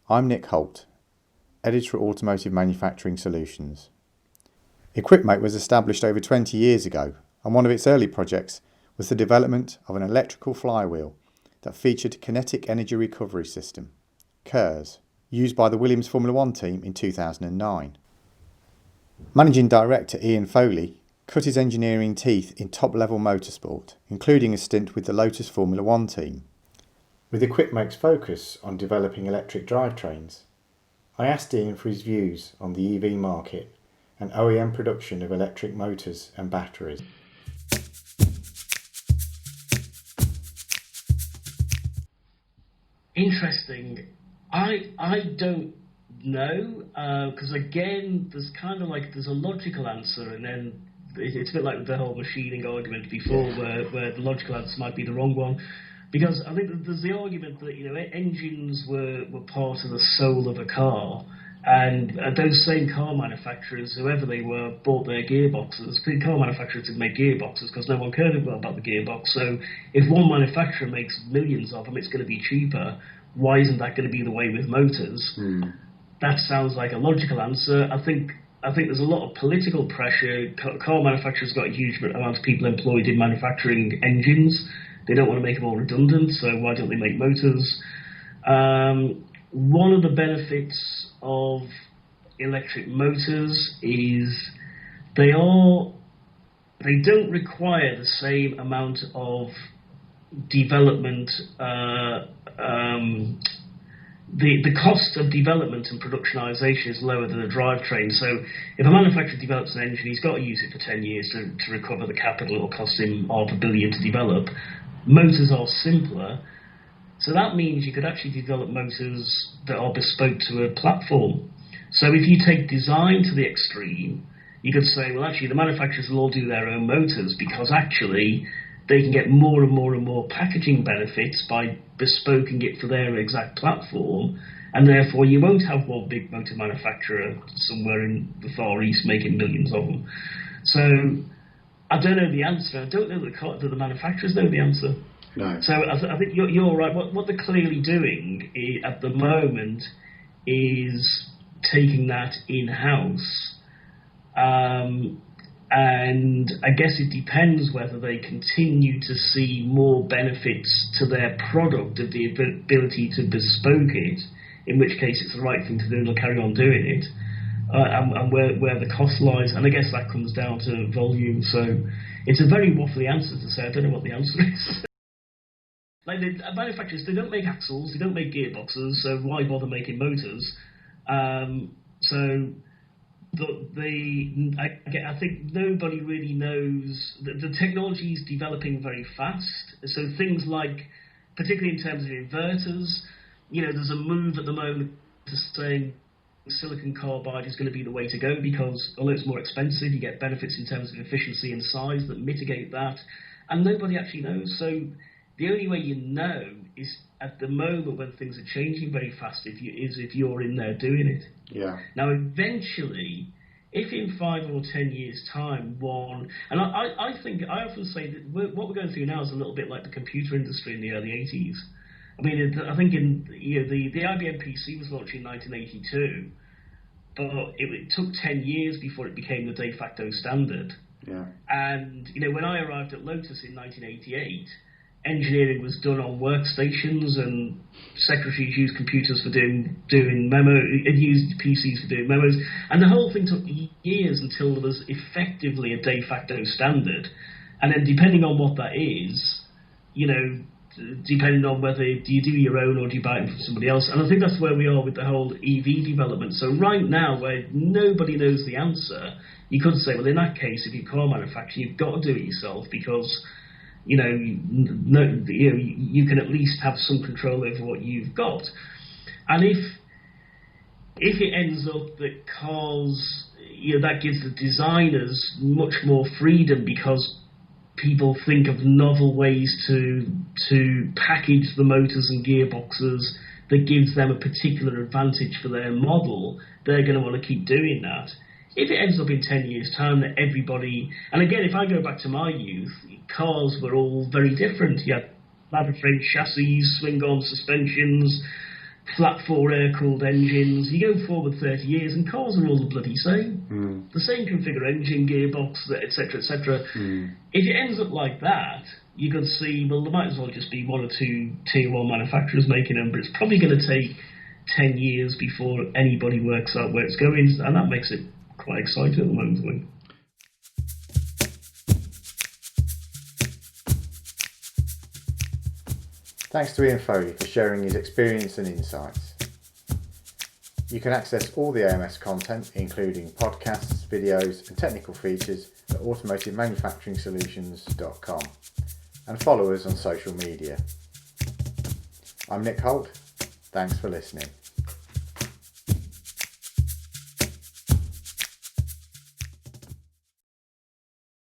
I'm Nick Holt, Editor at Automotive Manufacturing Solutions. Equipmake was established over 20 years ago, and one of its early projects was the development of an electrical flywheel that featured a kinetic energy recovery system, KERS, used by the Williams Formula One team in 2009. Managing Director Ian Foley cut his engineering teeth in top-level motorsport, including a stint with the Lotus Formula One team. With Equipmake's focus on developing electric drivetrains, I asked Ian for his views on the EV market and OEM production of electric motors and batteries. Interesting. I don't know, because again, there's a logical answer, and then it's a bit like the whole machining argument before, where the logical answer might be the wrong one. Because I think that there's the argument that, engines were part of the soul of a car, and those same car manufacturers, whoever they were, bought their gearboxes. The car manufacturers didn't make gearboxes because no one cared about the gearbox. So if one manufacturer makes millions of them, it's going to be cheaper. Why isn't that going to be the way with motors? That sounds like a logical answer. I think there's a lot of political pressure. Car manufacturers got a huge amount of people employed in manufacturing engines. They don't want to make them all redundant, so why don't they make motors? One of the benefits of electric motors is they don't require the same amount of development. The cost of development and productionization is lower than a drivetrain. So if a manufacturer develops an engine, he's got to use it for 10 years to recover the capital it will cost him $500 million to develop. Motors are simpler, so that means you could actually develop motors that are bespoke to a platform. So if you take design to the extreme, you could say, well, actually, the manufacturers will all do their own motors because actually they can get more and more and more packaging benefits by bespoking it for their exact platform, and therefore you won't have one big motor manufacturer somewhere in the Far East making millions of them. So I don't know the answer. I don't know that the manufacturers know the answer. No. So I think you're right. What they're clearly doing at the moment is taking that in-house. And I guess it depends whether they continue to see more benefits to their product of the ability to bespoke it, in which case it's the right thing to do and they'll carry on doing it. And where the cost lies, and I guess that comes down to volume. So it's a very waffly answer to say I don't know what the answer is. Like the manufacturers, they don't make axles, they don't make gearboxes, so why bother making motors? I think nobody really knows. The technology is developing very fast. So things like, particularly in terms of inverters, there's a move at the moment to saying silicon carbide is going to be the way to go because although it's more expensive, you get benefits in terms of efficiency and size that mitigate that, and nobody actually knows. So the only way you know is at the moment when things are changing very fast if you're in there doing it. Yeah. Now eventually, if in 5 or 10 years' time, I often say that what we're going through now is a little bit like the computer industry in the early 80s. I mean, I think the IBM PC was launched in 1982, but it took 10 years before it became the de facto standard. Yeah. And when I arrived at Lotus in 1988, engineering was done on workstations, and secretaries used computers for doing memo, and used PCs for doing memos, and the whole thing took years until there was effectively a de facto standard. And then depending on what that is, depending on whether do you do your own or do you buy it from somebody else. And I think that's where we are with the whole EV development. So right now, where nobody knows the answer, you could say, well, in that case, if you're a car manufacturer, you've got to do it yourself because you can at least have some control over what you've got. And if it ends up that cars, that gives the designers much more freedom because people think of novel ways to package the motors and gearboxes that gives them a particular advantage for their model, they're going to want to keep doing that. If it ends up in 10 years' time that everybody... And again, if I go back to my youth, cars were all very different. You had ladder frame chassis, swing-on suspensions, flat 4 air-cooled engines. You go forward 30 years and cars are all the bloody same. The same configure engine, gearbox, etc., etc. If it ends up like that, you could see, well, there might as well just be one or two tier 1 manufacturers making them, but it's probably going to take 10 years before anybody works out where it's going, and that makes it quite exciting at the moment, I think. Thanks to Ian Foley for sharing his experience and insights. You can access all the AMS content, including podcasts, videos and technical features at automotivemanufacturingsolutions.com, and follow us on social media. I'm Nick Holt. Thanks for listening.